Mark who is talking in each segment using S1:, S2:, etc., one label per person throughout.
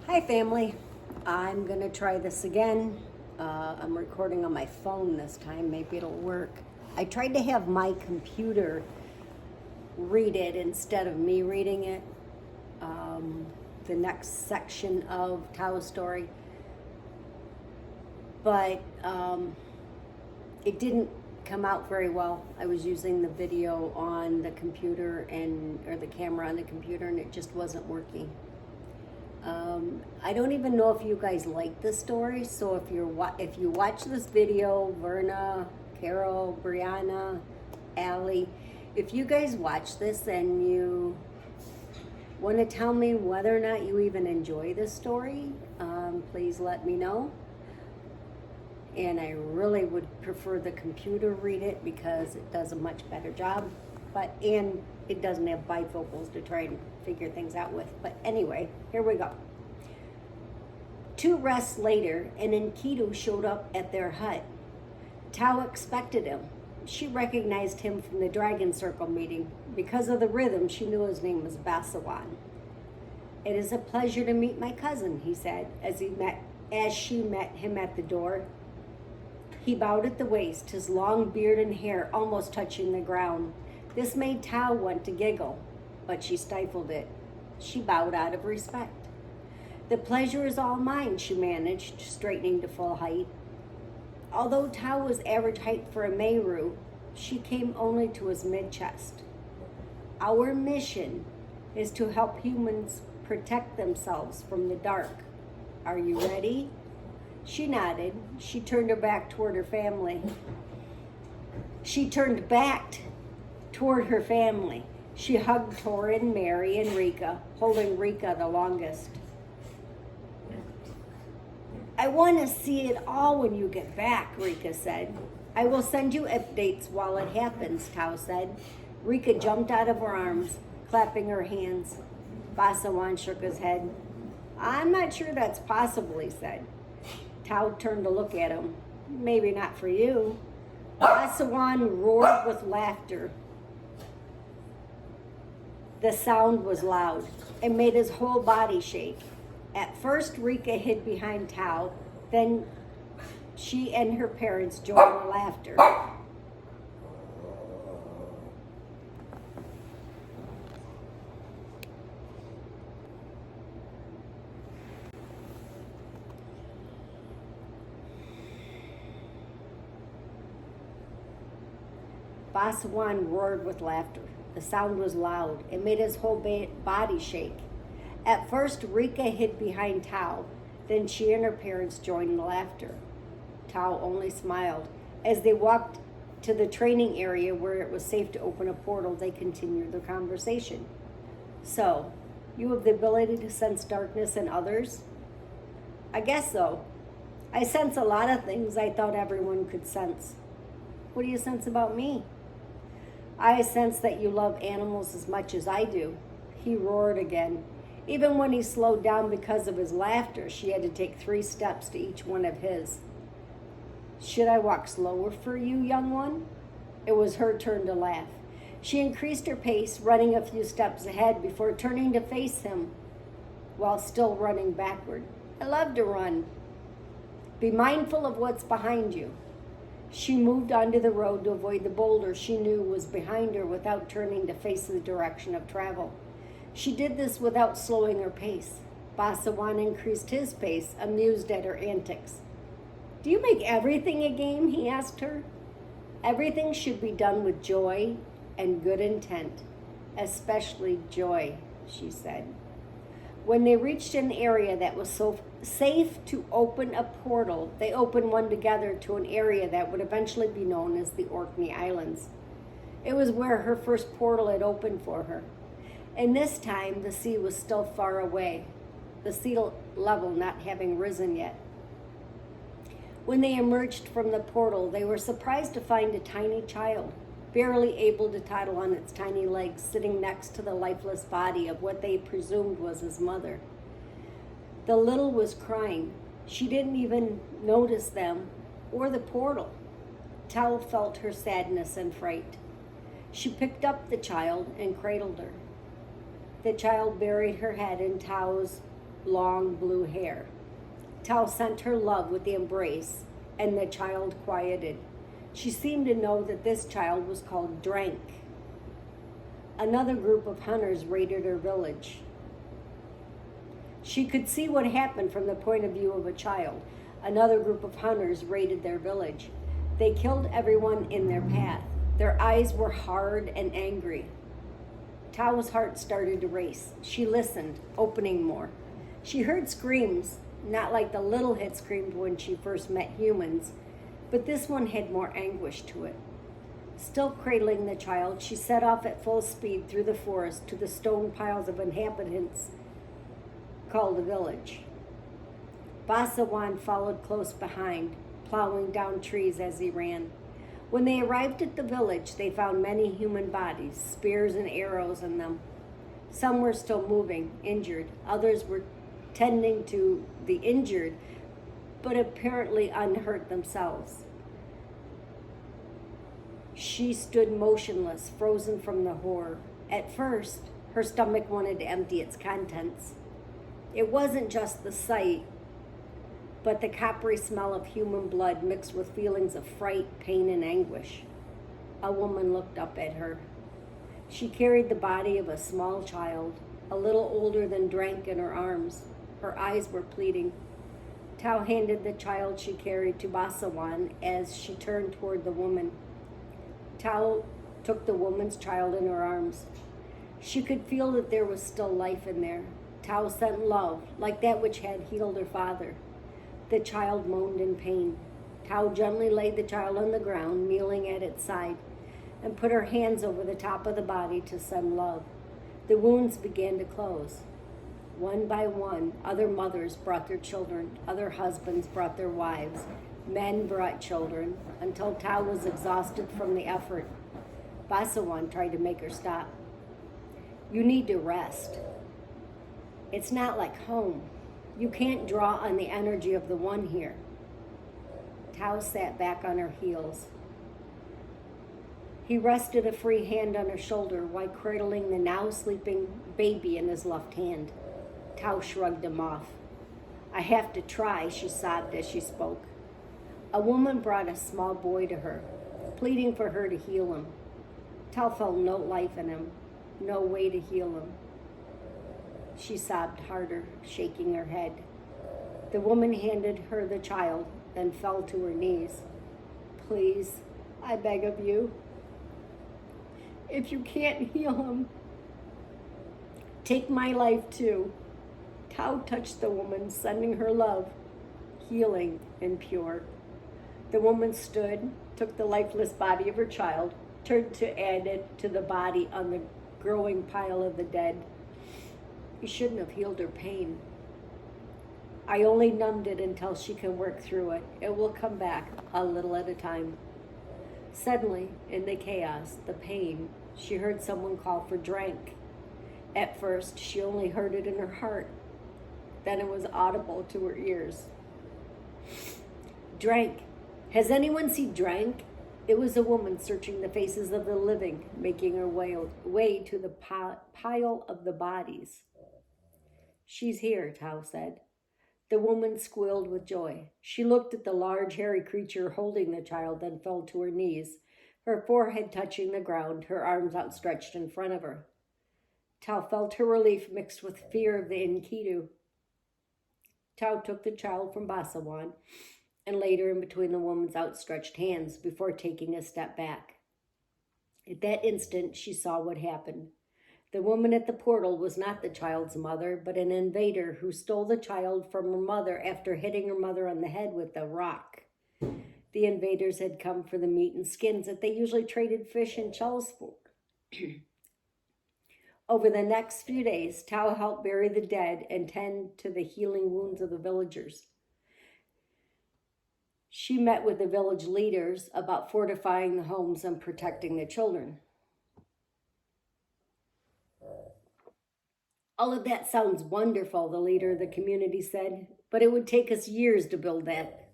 S1: Hi family, I'm gonna try this again. I'm recording on my phone this time, maybe it'll work. I tried to have my computer read it instead of me reading it. The next section of Tao's story. But it didn't come out very well. I was using the video on the computer or the camera on the computer, and it just wasn't working. I don't even know if you guys like this story, so if you watch this video, Verna, Carol, Brianna, Allie, if you guys watch this and you want to tell me whether or not you even enjoy this story, please let me know. And I really would prefer the computer read it because it does a much better job, and it doesn't have bifocals to try and figure things out with. But anyway, here we go. 2 rests later, an Enkidu showed up at their hut. Tao expected him. She recognized him from the Dragon Circle meeting. Because of the rhythm, she knew his name was Basawan. "It is a pleasure to meet my cousin," he said, as she met him at the door. He bowed at the waist, his long beard and hair almost touching the ground. This made Tao want to giggle, but she stifled it. She bowed out of respect. "The pleasure is all mine," she managed, straightening to full height. Although Tao was average height for a Meru, she came only to his mid-chest. "Our mission is to help humans protect themselves from the dark. Are you ready?" She nodded. She turned her back toward her family. She hugged Torin, Mary, and Rika, holding Rika the longest. "I want to see it all when you get back," Rika said. "I will send you updates while it happens," Tao said. Rika jumped out of her arms, clapping her hands. Basawan shook his head. "I'm not sure that's possible," he said. Tao turned to look at him. "Maybe not for you." Basawan roared with laughter. The sound was loud. It made his whole body shake. At first, Rika hid behind Tao. Then she and her parents joined the laughter. Basawan roared with laughter. The sound was loud. It made his whole body shake. At first, Rika hid behind Tao. Then she and her parents joined the laughter. Tao only smiled. As they walked to the training area where it was safe to open a portal, they continued their conversation. "So, you have the ability to sense darkness in others?" "I guess so. I sense a lot of things I thought everyone could sense." "What do you sense about me?" "I sense that you love animals as much as I do." He roared again. Even when he slowed down because of his laughter, she had to take 3 steps to each one of his. "Should I walk slower for you, young one?" It was her turn to laugh. She increased her pace, running a few steps ahead before turning to face him while still running backward. "I love to run." "Be mindful of what's behind you." She moved onto the road to avoid the boulder she knew was behind her without turning to face the direction of travel. She did this without slowing her pace. Basawan increased his pace, amused at her antics. "Do you make everything a game?" he asked her. "Everything should be done with joy and good intent, especially joy," she said. When they reached an area that was so safe to open a portal, they opened one together to an area that would eventually be known as the Orkney Islands. It was where her first portal had opened for her. And this time, the sea was still far away, the sea level not having risen yet. When they emerged from the portal, they were surprised to find a tiny child, barely able to toddle on its tiny legs, sitting next to the lifeless body of what they presumed was his mother. The little was crying. She didn't even notice them or the portal. Tao felt her sadness and fright. She picked up the child and cradled her. The child buried her head in Tao's long blue hair. Tao sent her love with the embrace, and the child quieted. She seemed to know that this child was called Drank. Another group of hunters raided her village. She could see what happened from the point of view of a child. Another group of hunters raided their village. They killed everyone in their path. Their eyes were hard and angry. Tao's heart started to race. She listened, opening more. She heard screams, not like the little had screamed when she first met humans, but this one had more anguish to it. Still cradling the child, she set off at full speed through the forest to the stone piles of inhabitants called a village. Basawan followed close behind, plowing down trees as he ran. When they arrived at the village, they found many human bodies, spears and arrows in them. Some were still moving, injured. Others were tending to the injured, but apparently unhurt themselves. She stood motionless, frozen from the horror. At first, her stomach wanted to empty its contents. It wasn't just the sight, but the coppery smell of human blood mixed with feelings of fright, pain, and anguish. A woman looked up at her. She carried the body of a small child, a little older than Drank, in her arms. Her eyes were pleading. Tao handed the child she carried to Basawan as she turned toward the woman. Tao took the woman's child in her arms. She could feel that there was still life in there. Tao sent love, like that which had healed her father. The child moaned in pain. Tao gently laid the child on the ground, kneeling at its side, and put her hands over the top of the body to send love. The wounds began to close. One by one, other mothers brought their children, other husbands brought their wives, men brought children, until Tao was exhausted from the effort. Basawan tried to make her stop. You need to rest. It's not like home. You can't draw on the energy of the one here. Tao sat back on her heels. He rested a free hand on her shoulder while cradling the now sleeping baby in his left hand. Tao shrugged him off. I have to try, she sobbed as she spoke. A woman brought a small boy to her, pleading for her to heal him. Tao felt no life in him, no way to heal him. She sobbed harder, shaking her head. The woman handed her the child, then fell to her knees. Please, I beg of you. If you can't heal him, take my life too. Tao touched the woman, sending her love, healing and pure. The woman stood, took the lifeless body of her child, turned to add it to the body on the growing pile of the dead. You shouldn't have healed her pain. I only numbed it until she can work through it. It will come back a little at a time. Suddenly, in the chaos, the pain, she heard someone call for Drank. At first, she only heard it in her heart. Then it was audible to her ears. Drank. Has anyone seen Drank? It was a woman searching the faces of the living, making her way to the pile of the bodies. She's here, Tao said. The woman squealed with joy. She looked at the large, hairy creature holding the child, then fell to her knees, her forehead touching the ground, her arms outstretched in front of her. Tao felt her relief mixed with fear of the Enkidu. Tao took the child from Basawan and laid her in between the woman's outstretched hands before taking a step back. At that instant, she saw what happened. The woman at the portal was not the child's mother, but an invader who stole the child from her mother after hitting her mother on the head with a rock. The invaders had come for the meat and skins that they usually traded fish and shells for. Over the next few days, Tao helped bury the dead and tend to the healing wounds of the villagers. She met with the village leaders about fortifying the homes and protecting the children. All of that sounds wonderful, the leader of the community said, but it would take us years to build that.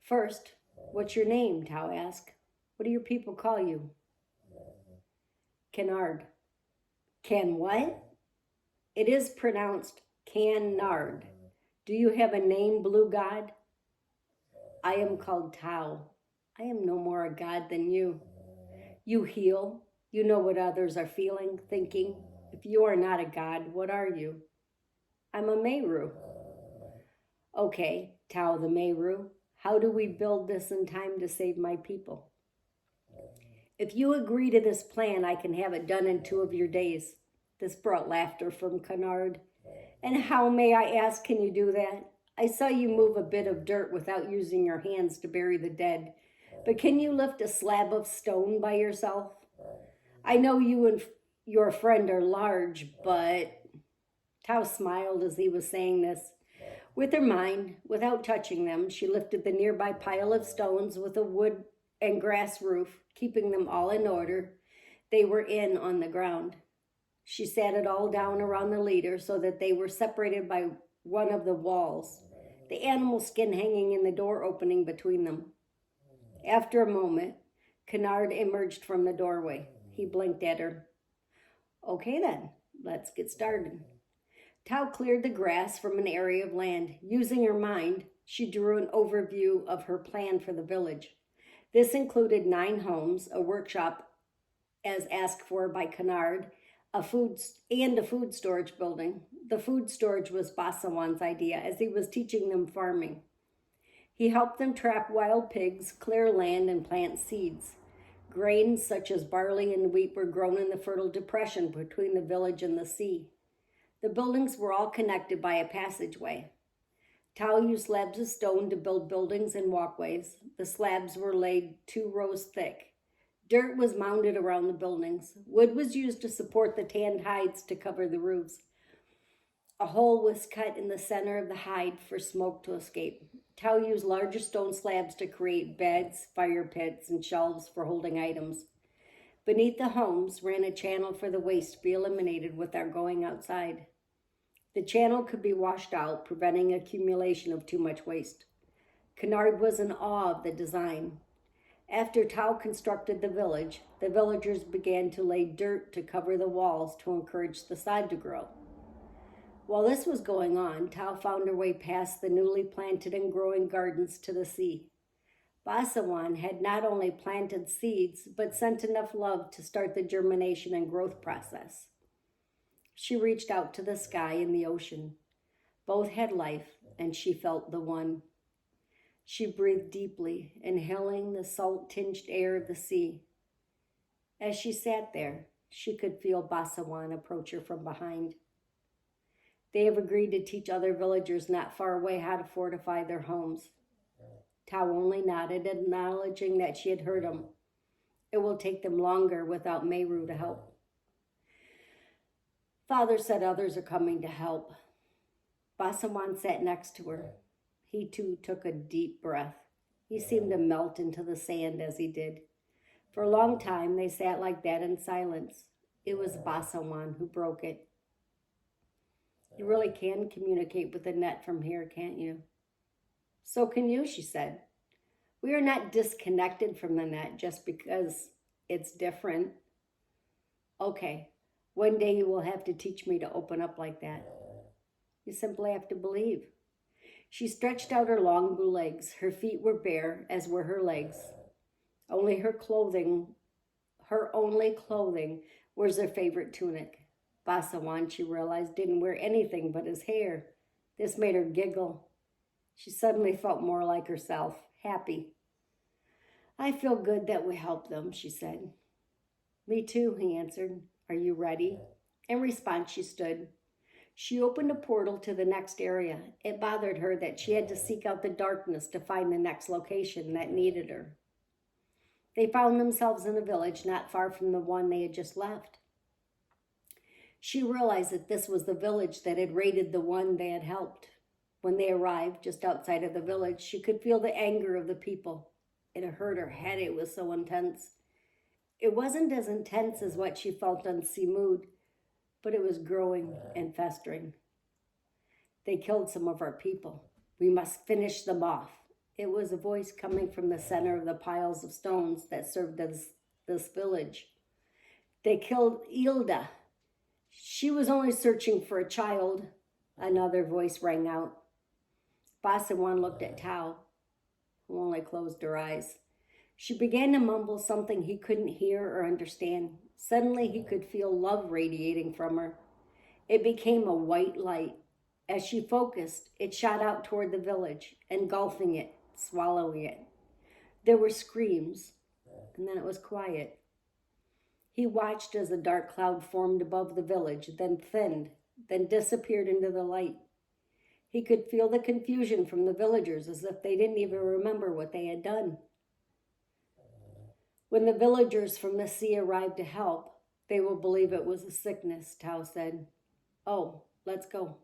S1: First, what's your name? Tao asked. What do your people call you? Kennard. Ken what? It is pronounced Canard. Do you have a name, blue god? I am called Tau. I am no more a god than you. You heal. You know what others are feeling, thinking. If you are not a god, what are you? I'm a Meru. Okay, Tau the Meru. How do we build this in time to save my people? If you agree to this plan, I can have it done in 2 of your days. This brought laughter from Canard. And how, may I ask, can you do that? I saw you move a bit of dirt without using your hands to bury the dead. But can you lift a slab of stone by yourself? I know you and your friend are large, but... Tau smiled as he was saying this. With her mind, without touching them, she lifted the nearby pile of stones with a wood and grass roof, keeping them all in order. They were in on the ground. She sat it all down around the leader so that they were separated by one of the walls, the animal skin hanging in the door opening between them. After a moment, Canard emerged from the doorway. He blinked at her. Okay then, let's get started. Tau cleared the grass from an area of land. Using her mind, she drew an overview of her plan for the village. This included 9 homes, a workshop as asked for by Canard, a food storage building. The food storage was Basawan's idea, as he was teaching them farming. He helped them trap wild pigs, clear land, and plant seeds. Grains such as barley and wheat were grown in the fertile depression between the village and the sea. The buildings were all connected by a passageway. Tau used slabs of stone to build buildings and walkways. The slabs were laid 2 rows thick. Dirt was mounded around the buildings. Wood was used to support the tanned hides to cover the roofs. A hole was cut in the center of the hide for smoke to escape. Tau used larger stone slabs to create beds, fire pits, and shelves for holding items. Beneath the homes ran a channel for the waste to be eliminated without going outside. The channel could be washed out, preventing accumulation of too much waste. Canard was in awe of the design. After Tau constructed the village, the villagers began to lay dirt to cover the walls to encourage the sod to grow. While this was going on, Tau found her way past the newly planted and growing gardens to the sea. Basawan had not only planted seeds, but sent enough love to start the germination and growth process. She reached out to the sky and the ocean. Both had life, and she felt the one. She breathed deeply, inhaling the salt-tinged air of the sea. As she sat there, she could feel Basawan approach her from behind. They have agreed to teach other villagers not far away how to fortify their homes. Tau only nodded, acknowledging that she had heard him. It will take them longer without Meru to help. Father said others are coming to help. Basawan sat next to her. He too took a deep breath. He seemed to melt into the sand as he did. For a long time they sat like that in silence. It was Basawan who broke it. You really can communicate with the net from here, can't you? So can you, she said. We are not disconnected from the net just because it's different. Okay, one day you will have to teach me to open up like that. You simply have to believe. She stretched out her long blue legs. Her feet were bare, as were her legs. Her only clothing was her favorite tunic. Basawan, she realized, didn't wear anything but his hair. This made her giggle. She suddenly felt more like herself, happy. I feel good that we helped them, she said. Me too, he answered. Are you ready? In response, she stood. She opened a portal to the next area. It bothered her that she had to seek out the darkness to find the next location that needed her. They found themselves in a village not far from the one they had just left. She realized that this was the village that had raided the one they had helped. When they arrived just outside of the village, she could feel the anger of the people. It hurt her head. It was so intense. It wasn't as intense as what she felt on Simud, but it was growing and festering. They killed some of our people. We must finish them off. It was a voice coming from the center of the piles of stones that served as this village. They killed Ilda. She was only searching for a child, another voice rang out. Basawan looked at Tao, who only closed her eyes. She began to mumble something he couldn't hear or understand. Suddenly he could feel love radiating from her. It became a white light. As she focused, it shot out toward the village, engulfing it, swallowing it. There were screams, and then it was quiet. He watched as a dark cloud formed above the village, then thinned, then disappeared into the light. He could feel the confusion from the villagers, as if they didn't even remember what they had done. When the villagers from the sea arrived to help, they will believe it was a sickness, Tao said. Oh, let's go.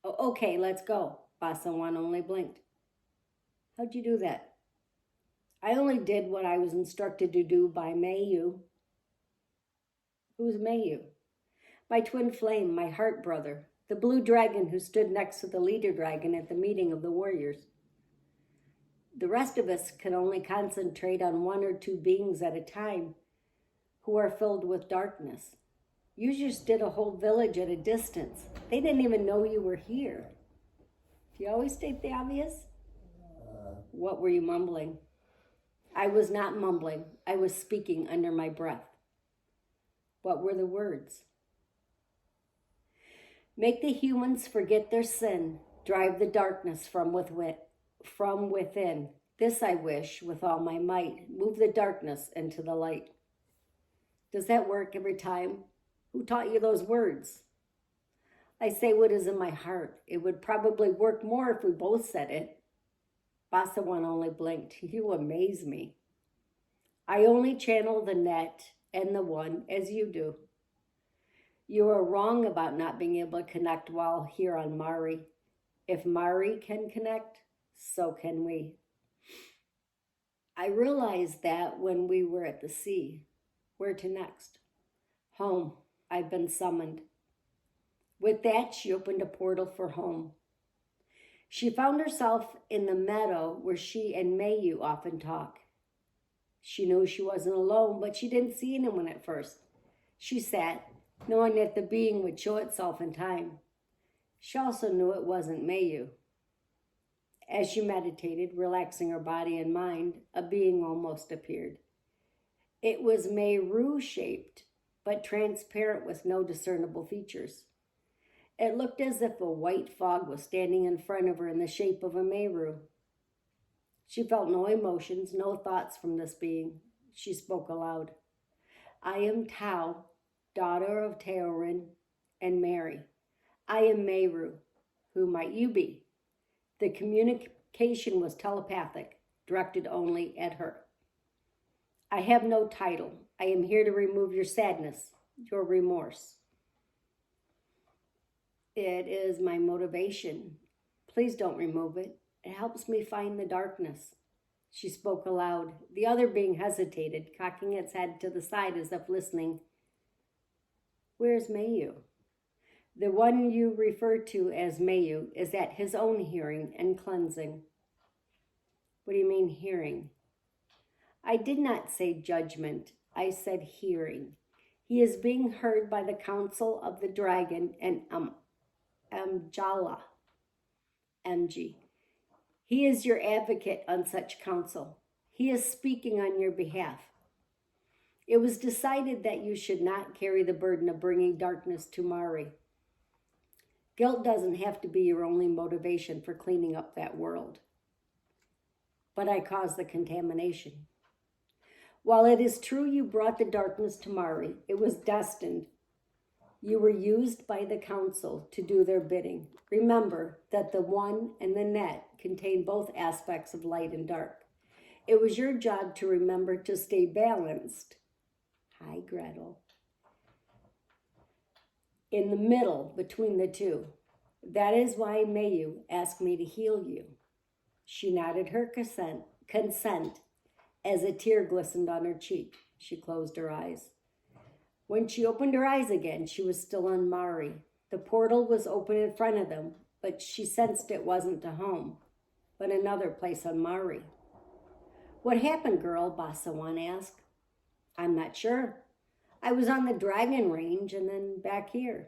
S1: Oh, okay, let's go. Basawan only blinked. How'd you do that? I only did what I was instructed to do by Mayu. Who's Mayu? My twin flame, my heart brother, the blue dragon who stood next to the leader dragon at the meeting of the warriors. The rest of us can only concentrate on one or two beings at a time who are filled with darkness. You just did a whole village at a distance. They didn't even know you were here. Do you always state the obvious? What were you mumbling? I was not mumbling. I was speaking under my breath. What were the words? Make the humans forget their sin. Drive the darkness from within. This I wish with all my might. Move the darkness into the light. Does that work every time? Who taught you those words? I say what is in my heart. It would probably work more if we both said it. Basawan only blinked. You amaze me. I only channel the net and the one as you do. You are wrong about not being able to connect while here on Mari. If Mari can connect, so can we. I realized that when we were at the sea. Where to next? Home. I've been summoned. With that, she opened a portal for home. She found herself in the meadow where she and Mayu often talk. She knew she wasn't alone, but she didn't see anyone at first. She sat, knowing that the being would show itself in time. She also knew it wasn't Mayu. As she meditated, relaxing her body and mind, a being almost appeared. It was Meru-shaped, but transparent with no discernible features. It looked as if a white fog was standing in front of her in the shape of a Meru. She felt no emotions, no thoughts from this being. She spoke aloud. I am Tao, daughter of Teorin and Mary. I am Meru. Who might you be? The communication was telepathic, directed only at her. I have no title. I am here to remove your sadness, your remorse. It is my motivation. Please don't remove it. It helps me find the darkness. She spoke aloud. The other being hesitated, cocking its head to the side as if listening. Where's Mayu? The one you refer to as Mayu is at his own hearing and cleansing. What do you mean hearing? I did not say judgment. I said hearing. He is being heard by the council of the dragon and Amjala. MG. He is your advocate on such council. He is speaking on your behalf. It was decided that you should not carry the burden of bringing darkness to Mari. Guilt doesn't have to be your only motivation for cleaning up that world. But I caused the contamination. While it is true you brought the darkness to Mari, it was destined. You were used by the council to do their bidding. Remember that the one and the net contain both aspects of light and dark. It was your job to remember to stay balanced. Hi, Gretel. In the middle between the two. That is why Mayu asked me to heal you. She nodded her consent as a tear glistened on her cheek. She closed her eyes. When she opened her eyes again, she was still on Mari. The portal was open in front of them, but she sensed it wasn't to home, but another place on Mari. What happened, girl? Basawan asked. I'm not sure. I was on the Dragon Range and then back here.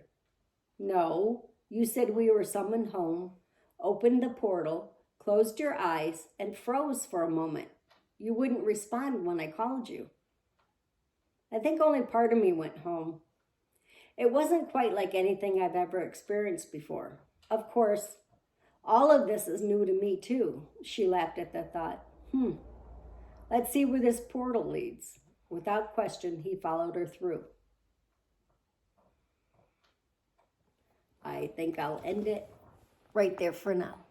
S1: No, you said we were summoned home, opened the portal, closed your eyes, and froze for a moment. You wouldn't respond when I called you. I think only part of me went home. It wasn't quite like anything I've ever experienced before. Of course, all of this is new to me too. She laughed at the thought. Let's see where this portal leads. Without question, he followed her through. I think I'll end it right there for now.